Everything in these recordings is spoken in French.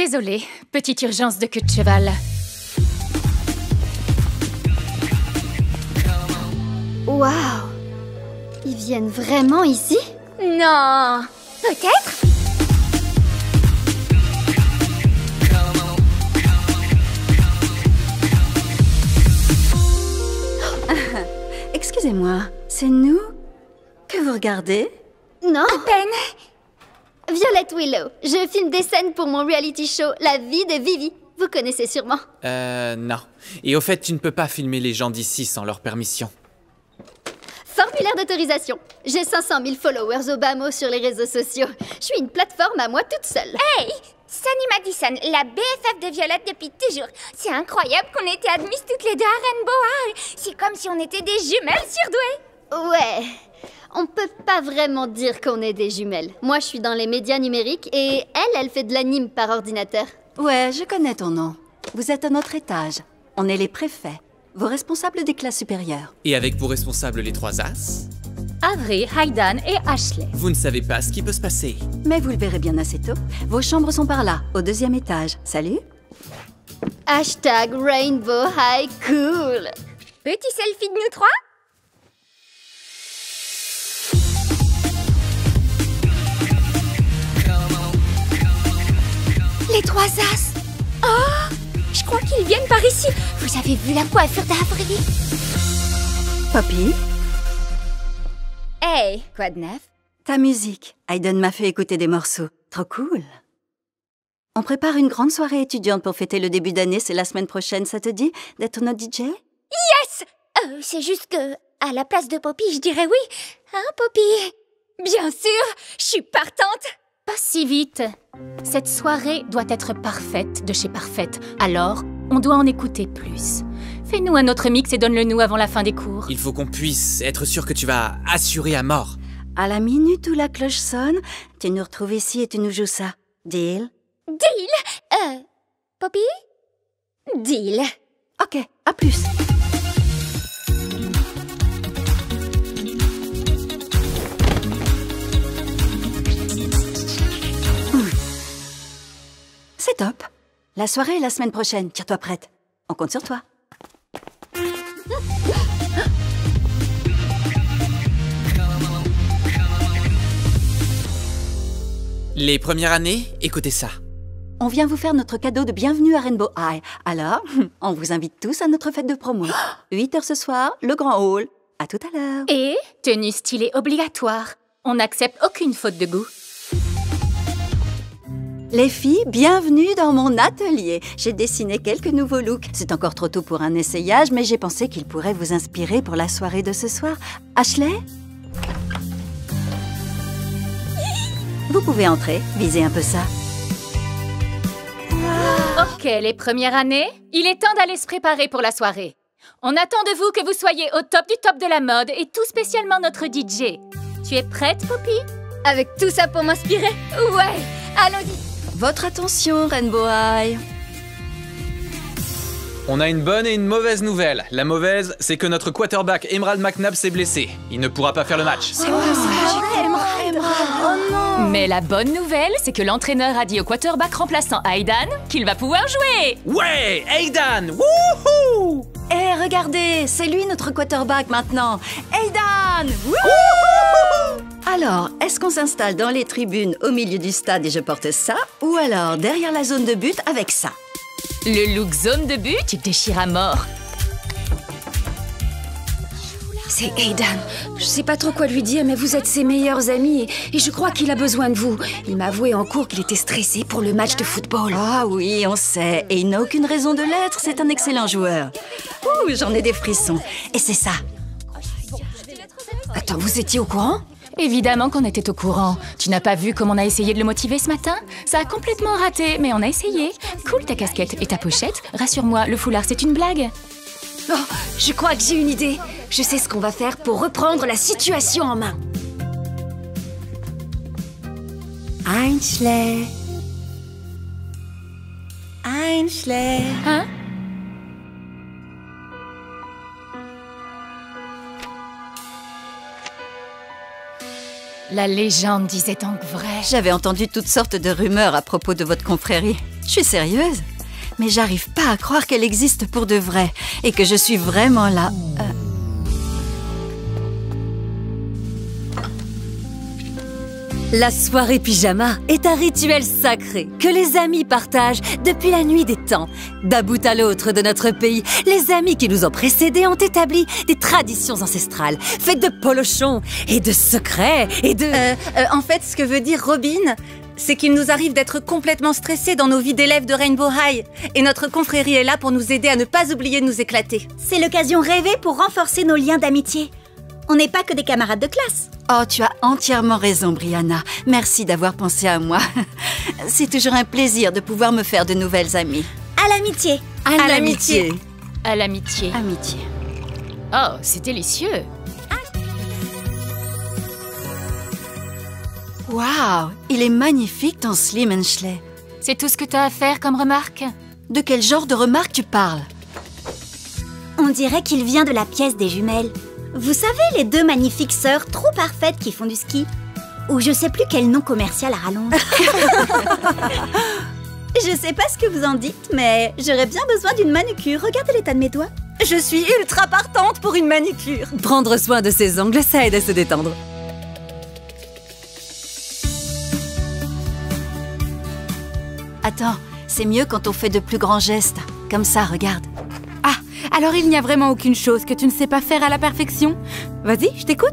Désolée, petite urgence de queue de cheval. Waouh! Ils viennent vraiment ici? Non. Peut-être? Excusez-moi, c'est nous que vous regardez? Non? À peine. Violette Willow, je filme des scènes pour mon reality show La vie de Vivi. Vous connaissez sûrement. Non. Et au fait, tu ne peux pas filmer les gens d'ici sans leur permission. Formulaire d'autorisation. J'ai 500 000 followers au bas mot sur les réseaux sociaux. Je suis une plateforme à moi toute seule. Hey! Sunny Madison, la BFF de Violette depuis toujours. C'est incroyable qu'on ait été admises toutes les deux à Rainbow High. C'est comme si on était des jumelles surdouées. Ouais, on peut pas vraiment dire qu'on est des jumelles. Moi, je suis dans les médias numériques et elle fait de l'anime par ordinateur. Ouais, je connais ton nom. Vous êtes à notre étage. On est les préfets, vos responsables des classes supérieures. Et avec pour responsables les 3 As, Avery, Haydan et Ashley. vous ne savez pas ce qui peut se passer. Mais vous le verrez bien assez tôt. Vos chambres sont par là, au 2e étage. Salut. Hashtag Rainbow High Cool. Petit selfie de nous trois? Les 3 As. Oh! Je crois qu'ils viennent par ici. Vous avez vu la coiffure d'Avril? Poppy, Hey, quoi de neuf? ta musique. Hayden m'a fait écouter des morceaux. Trop cool. On prépare une grande soirée étudiante pour fêter le début d'année. C'est la semaine prochaine, ça te dit d'être notre DJ? Yes! C'est juste que, à la place de Poppy, je dirais oui. Hein, Poppy? Bien sûr, je suis partante. Pas si vite. Cette soirée doit être parfaite de chez parfaite. Alors, on doit en écouter plus. Fais-nous un autre mix et donne-le-nous avant la fin des cours. Il faut qu'on puisse être sûr que tu vas assurer à mort. À la minute où la cloche sonne, tu nous retrouves ici et tu nous joues ça. Deal? Deal? Poppy? Deal. Ok, à plus. C'est top. La soirée est la semaine prochaine. Tire-toi prête. On compte sur toi. Les premières années, écoutez ça. On vient vous faire notre cadeau de bienvenue à Rainbow High. Alors, on vous invite tous à notre fête de promo. 8h ce soir, le grand hall. À tout à l'heure. Et tenue stylée obligatoire. On n'accepte aucune faute de goût. Les filles, bienvenue dans mon atelier. J'ai dessiné quelques nouveaux looks. C'est encore trop tôt pour un essayage, mais j'ai pensé qu'ils pourraient vous inspirer pour la soirée de ce soir. Ashley? Vous pouvez entrer, visez un peu ça. Ok, les premières années, il est temps d'aller se préparer pour la soirée. On attend de vous que vous soyez au top du top de la mode et tout spécialement notre DJ. Tu es prête, Poppy? Avec tout ça pour m'inspirer? Ouais, allons-y. Votre attention, Rainbow High. On a une bonne et une mauvaise nouvelle. La mauvaise, c'est que notre quarterback Emerald McNabb s'est blessé. Il ne pourra pas faire le match. Mais la bonne nouvelle, c'est que l'entraîneur a dit au quarterback remplaçant Haydan qu'il va pouvoir jouer. Ouais, Haydan! Wouhou! Eh, regardez, c'est lui notre quarterback maintenant. Haydan! Wouhou! Alors, est-ce qu'on s'installe dans les tribunes au milieu du stade et je porte ça, ou alors derrière la zone de but avec ça? Le look zone de but, il déchire à mort. C'est Haydan. Je sais pas trop quoi lui dire, mais vous êtes ses meilleurs amis et je crois qu'il a besoin de vous. Il m'a avoué en cours qu'il était stressé pour le match de football. Ah oui, on sait. Et il n'a aucune raison de l'être, c'est un excellent joueur. Ouh, j'en ai des frissons. Et c'est ça. Attends, vous étiez au courant? Évidemment qu'on était au courant. Tu n'as pas vu comme on a essayé de le motiver ce matin? Ça a complètement raté, mais on a essayé. Cool ta casquette et ta pochette. Rassure-moi, le foulard c'est une blague. Oh, je crois que j'ai une idée. Je sais ce qu'on va faire pour reprendre la situation en main. Ashley. Ashley. Hein? La légende disait donc vrai. J'avais entendu toutes sortes de rumeurs à propos de votre confrérie. Je suis sérieuse. Mais j'arrive pas à croire qu'elle existe pour de vrai et que je suis vraiment là. La soirée pyjama est un rituel sacré que les amis partagent depuis la nuit des temps. D'un bout à l'autre de notre pays, les amis qui nous ont précédés ont établi des traditions ancestrales, faites de polochons et de secrets et de... En fait, ce que veut dire Robin, c'est qu'il nous arrive d'être complètement stressés dans nos vies d'élèves de Rainbow High. Et notre confrérie est là pour nous aider à ne pas oublier de nous éclater. C'est l'occasion rêvée pour renforcer nos liens d'amitié. On n'est pas que des camarades de classe. Oh, tu as entièrement raison, Brianna. Merci d'avoir pensé à moi. C'est toujours un plaisir de pouvoir me faire de nouvelles amies. À l'amitié. À l'amitié. À l'amitié. Amitié. Oh, c'est délicieux. Waouh, il est magnifique ton Slim and Schley. C'est tout ce que t'as à faire comme remarque? De quel genre de remarque tu parles? On dirait qu'il vient de la pièce des jumelles. Vous savez, les deux magnifiques sœurs trop parfaites qui font du ski? Ou je sais plus quel nom commercial à rallonge. Je sais pas ce que vous en dites, mais j'aurais bien besoin d'une manucure. Regardez l'état de mes doigts. Je suis ultra partante pour une manucure. Prendre soin de ses ongles, ça aide à se détendre. Attends, c'est mieux quand on fait de plus grands gestes. Comme ça, regarde. Ah, alors il n'y a vraiment aucune chose que tu ne sais pas faire à la perfection? Vas-y, je t'écoute.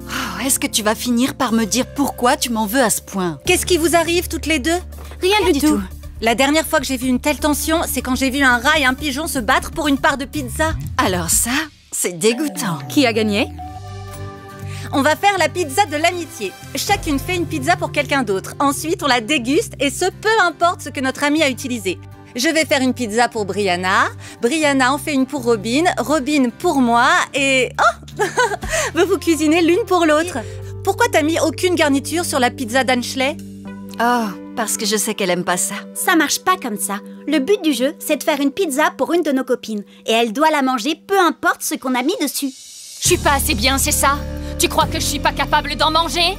Oh, est-ce que tu vas finir par me dire pourquoi tu m'en veux à ce point? Qu'est-ce qui vous arrive toutes les deux? Rien du tout. La dernière fois que j'ai vu une telle tension, c'est quand j'ai vu un rat et un pigeon se battre pour une part de pizza. Alors ça, c'est dégoûtant. Qui a gagné? On va faire la pizza de l'amitié. Chacune fait une pizza pour quelqu'un d'autre. Ensuite, on la déguste et ce, peu importe ce que notre ami a utilisé. Je vais faire une pizza pour Brianna. Brianna en fait une pour Robin. Robin pour moi. Et... oh vous vous cuisinez l'une pour l'autre. Pourquoi t'as mis aucune garniture sur la pizza d'Ansley? Oh, parce que je sais qu'elle aime pas ça. Ça marche pas comme ça. Le but du jeu, c'est de faire une pizza pour une de nos copines. Et elle doit la manger, peu importe ce qu'on a mis dessus. Je suis pas assez bien, c'est ça? Tu crois que je suis pas capable d'en manger?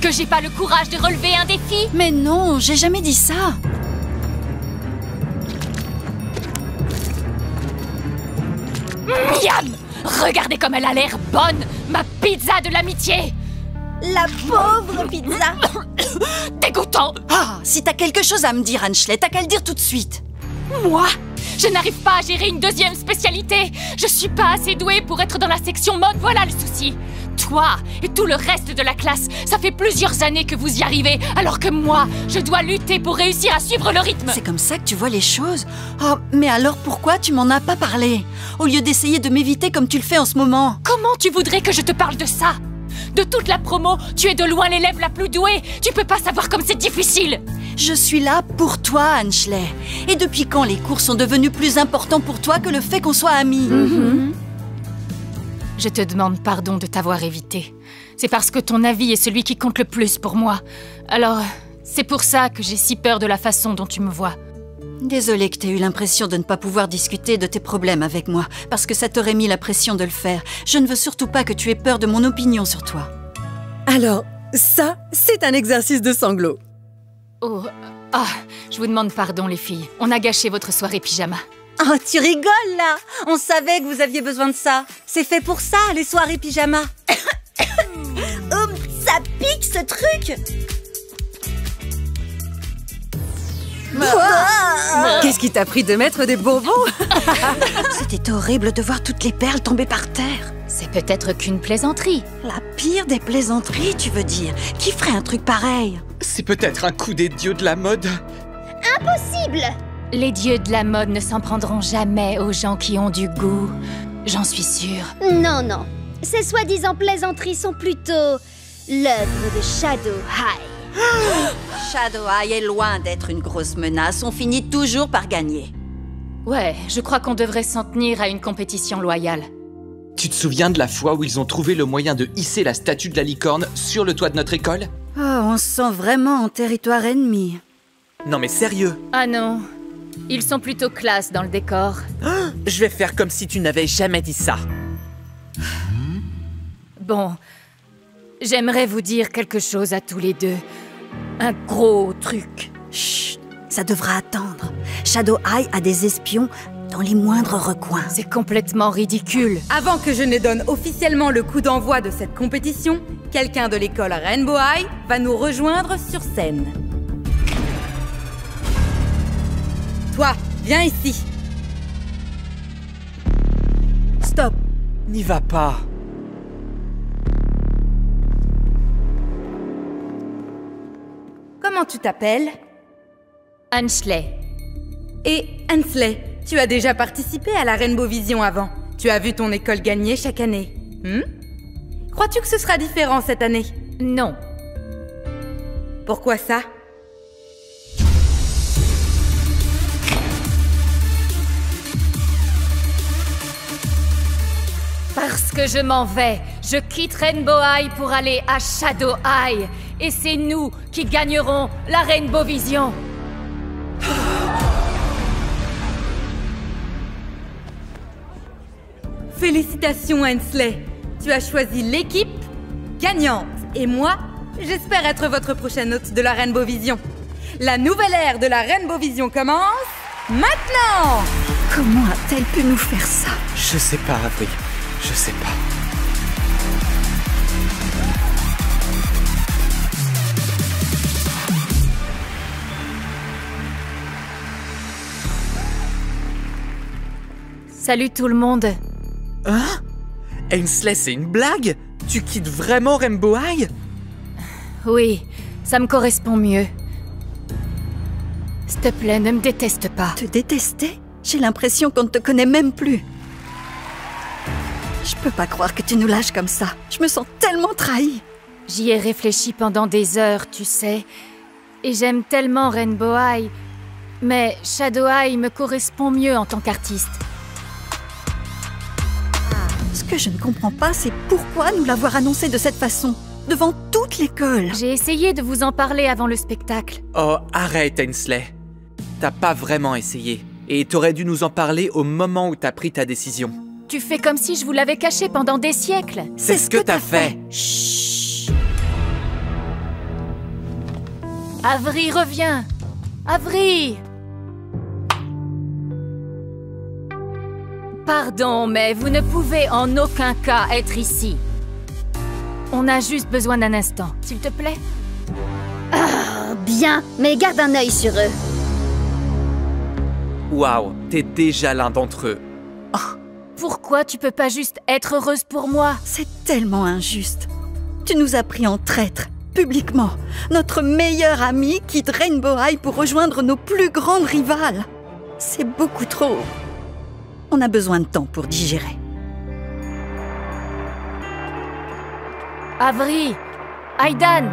Que j'ai pas le courage de relever un défi? Mais non, j'ai jamais dit ça. Miam! Regardez comme elle a l'air bonne, ma pizza de l'amitié! La pauvre pizza. Dégoûtant! Ah, si t'as quelque chose à me dire, Ansley, t'as qu'à le dire tout de suite. Moi? Je n'arrive pas à gérer une deuxième spécialité! Je suis pas assez douée pour être dans la section mode, voilà le souci! Toi et tout le reste de la classe, ça fait plusieurs années que vous y arrivez, alors que moi, je dois lutter pour réussir à suivre le rythme! C'est comme ça que tu vois les choses? Oh, mais alors pourquoi tu m'en as pas parlé? Au lieu d'essayer de m'éviter comme tu le fais en ce moment. Comment tu voudrais que je te parle de ça? De toute la promo, tu es de loin l'élève la plus douée! Tu peux pas savoir comme c'est difficile! Je suis là pour toi, Ansley. Et depuis quand les cours sont devenus plus importants pour toi que le fait qu'on soit amis? Je te demande pardon de t'avoir évité. C'est parce que ton avis est celui qui compte le plus pour moi. Alors, c'est pour ça que j'ai si peur de la façon dont tu me vois. Désolée que t'aies eu l'impression de ne pas pouvoir discuter de tes problèmes avec moi, parce que ça t'aurait mis la pression de le faire. Je ne veux surtout pas que tu aies peur de mon opinion sur toi. Alors, ça, c'est un exercice de sanglot. Oh, je vous demande pardon les filles. On a gâché votre soirée pyjama. Oh, tu rigoles là! On savait que vous aviez besoin de ça. C'est fait pour ça, les soirées pyjama. Ça pique ce truc. Qu'est-ce qui t'a pris de mettre des bonbons? C'était horrible de voir toutes les perles tomber par terre. C'est peut-être qu'une plaisanterie. La pire des plaisanteries, tu veux dire? Qui ferait un truc pareil? C'est peut-être un coup des dieux de la mode. Impossible. Les dieux de la mode ne s'en prendront jamais aux gens qui ont du goût. J'en suis sûre. Non, non. Ces soi-disant plaisanteries sont plutôt l'œuvre de Shadow High. Shadow High est loin d'être une grosse menace. On finit toujours par gagner. Ouais, je crois qu'on devrait s'en tenir à une compétition loyale. Tu te souviens de la fois où ils ont trouvé le moyen de hisser la statue de la licorne sur le toit de notre école? Oh, on se sent vraiment en territoire ennemi. Non mais sérieux. Ah non, ils sont plutôt classe dans le décor. Je vais faire comme si tu n'avais jamais dit ça. Bon, j'aimerais vous dire quelque chose à tous les deux. Un gros truc. Chut, Ça devra attendre. Shadow Eye a des espions dans les moindres recoins. C'est complètement ridicule. Avant que je ne donne officiellement le coup d'envoi de cette compétition, quelqu'un de l'école Rainbow High va nous rejoindre sur scène. Toi, viens ici. Stop! N'y va pas. Comment tu t'appelles? Ansley. Et Ansley, tu as déjà participé à la Rainbow Vision avant. Tu as vu ton école gagner chaque année. Crois-tu que ce sera différent cette année? Non. Pourquoi ça? Parce que je m'en vais. Je quitte Rainbow High pour aller à Shadow High. Et c'est nous qui gagnerons la Rainbow Vision. Félicitations Ansley. Tu as choisi l'équipe gagnante. Et moi, j'espère être votre prochaine hôte de la Rainbow Vision. La nouvelle ère de la Rainbow Vision commence maintenant! Comment a-t-elle pu nous faire ça? Je sais pas, Avery. Je sais pas. Salut tout le monde. Hein? Ainsley, c'est une blague? Tu quittes vraiment Rainbow High? Oui, ça me correspond mieux. S'il te plaît, ne me déteste pas. Te détester? J'ai l'impression qu'on ne te connaît même plus. Je peux pas croire que tu nous lâches comme ça. Je me sens tellement trahie. J'y ai réfléchi pendant des heures, tu sais. Et j'aime tellement Rainbow High. Mais Shadow High me correspond mieux en tant qu'artiste. Ce que je ne comprends pas, c'est pourquoi nous l'avoir annoncé de cette façon, devant toute l'école. J'ai essayé de vous en parler avant le spectacle. Oh, arrête, Ainsley. T'as pas vraiment essayé. Et t'aurais dû nous en parler au moment où t'as pris ta décision. Tu fais comme si je vous l'avais caché pendant des siècles. C'est ce que t'as fait. Chut. Avery revient. Avery. Pardon, mais vous ne pouvez en aucun cas être ici. On a juste besoin d'un instant, s'il te plaît. Ah, bien, mais garde un œil sur eux. Waouh, t'es déjà l'un d'entre eux. Oh, pourquoi tu peux pas juste être heureuse pour moi? C'est tellement injuste. Tu nous as pris en traître, publiquement. Notre meilleur ami quitte Rainbow High pour rejoindre nos plus grandes rivales. C'est beaucoup trop. On a besoin de temps pour digérer. Avery, Aidan,